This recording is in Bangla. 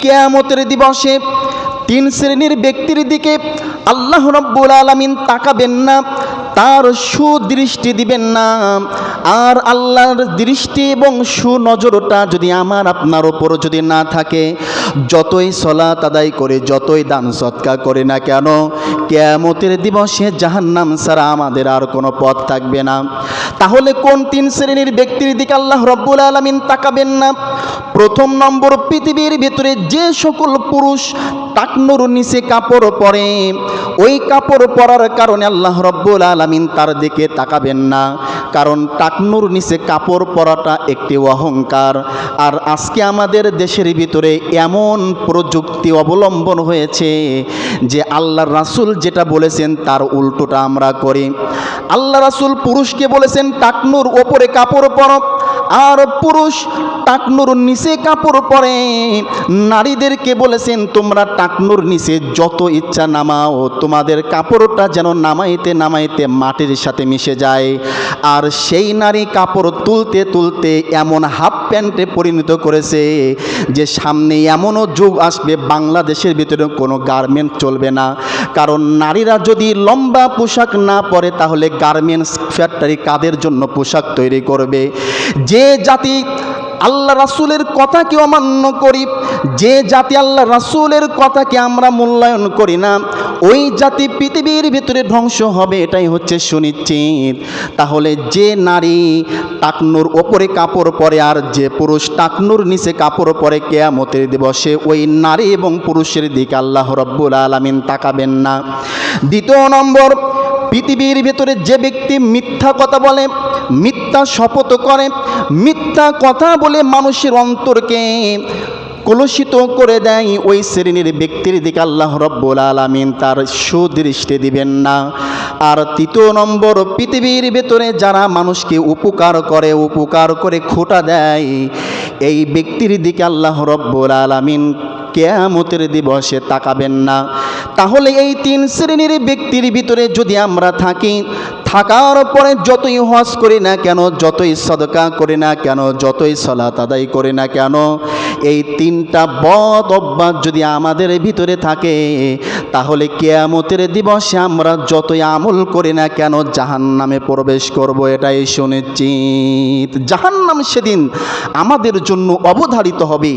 কিয়ামতের দিবসে তিন শ্রেণীর ব্যক্তির দিকে আল্লাহ রাব্বুল আলামিন তাকাবেন না, তার সুদৃষ্টি দিবেন না। আর আল্লাহর দৃষ্টি এবং সুনজরটা যদি আমার আপনার ওপর যদি না থাকে, যতই সালাত আদায় করে, যতই দান সদকা করে না কেন, কিয়ামতের দিবসে জাহান্নাম ছাড়া আমাদের আর কোনো পথ থাকবে না। তাহলে কোন তিন শ্রেণীর ব্যক্তির দিকে আল্লাহ রাব্বুল আলামিন তাকাবেন না? প্রথম নম্বর, পৃথিবীর ভিতরে যে সকল পুরুষ টাকনুর নিচে কাপড় পরে, ওই কাপড় পরার কারণে আল্লাহ রাব্বুল আলামিন তার দিকে তাকাবেন না, কারণ টাকনুর নিচে কাপড় পরাটা একটি অহংকার। আর আজকে আমাদের দেশের ভিতরে এমন প্রযুক্তি অবলম্বন হয়েছে যে আল্লাহর রাসূল যেটা বলেছেন তার উল্টোটা আমরা করি। আল্লাহ রাসূল পুরুষকে বলেছেন টাকনুর ওপরে কাপড় পরো, আর পুরুষ টাকনুর নিচে কাপড় পরে। নারীদেরকে বলেছেন তোমরা টাকনুর নিচে যত ইচ্ছা নামাও, তোমাদের কাপড়টা যেন নামাইতে নামাইতে মাটির সাথে মিশে যায়। আর সেই নারী কাপড় তুলতে তুলতে এমন হাফ প্যান্টে পরিণত করেছে যে সামনে এমনও যুগ আসবে বাংলাদেশের ভিতরে কোনো গার্মেন্ট চলবে না। কারণ নারীরা যদি লম্বা পোশাক না পরে তাহলে গার্মেন্টস ফ্যাক্টরি কাদের জন্য পোশাক তৈরি করবে? যে জাতি আল্লাহ রাসূলের কথাকে অমান্য করি, যে জাতি আল্লাহ রাসূলের কথাকে আমরা মূল্যায়ন করি না, ওই জাতি পৃথিবীর ভিতরে ধ্বংস হবে, এটাই হচ্ছে সুনিশ্চিত। তাহলে যে নারী টাকনুর ওপরে কাপড় পরে আর যে পুরুষ টাকনুর নিচে কাপড় পরে, কিয়ামতের দিবসে ওই নারী এবং পুরুষের দিকে আল্লাহ রাব্বুল আলামিন তাকাবেন না। দ্বিতীয় নম্বর, পৃথিবীর ভিতরে যে ব্যক্তি মিথ্যা কথা বলে, মিথ্যা শপথ করে, মিথ্যা কথা বলে মানুষের অন্তরকে কলুষিত করে দেয়, ওই শ্রেণীর ব্যক্তির দিকে আল্লাহ রাব্বুল আলামিন তার সুদৃষ্টি দিবেন না। আর তৃতীয় নম্বর, পৃথিবীর ভেতরে যারা মানুষকে উপকার করে খোঁটা দেয়, এই ব্যক্তির দিকে আল্লাহ রাব্বুল আলামিন কিয়ামতের দিবসে তাকাবেন না। তাহলে এই তিন শ্রেণীর ব্যক্তির ভিতরে যদি আমরা থাকি, থাকার পরে যতই হজ করি না কেন, যতই সাদকা করি না কেন, যতই সালাত আদায় করি না কেন, এই তিনটা বদ অভ্যাস যদি আমাদের ভিতরে থাকে, তাহলে কিয়ামতের দিবসে আমরা যতই আমল করি না কেন জাহান্নামে প্রবেশ করব, এটাই সুনিশ্চিত। জাহান্নাম সেদিন আমাদের জন্য অবধারিত হবে।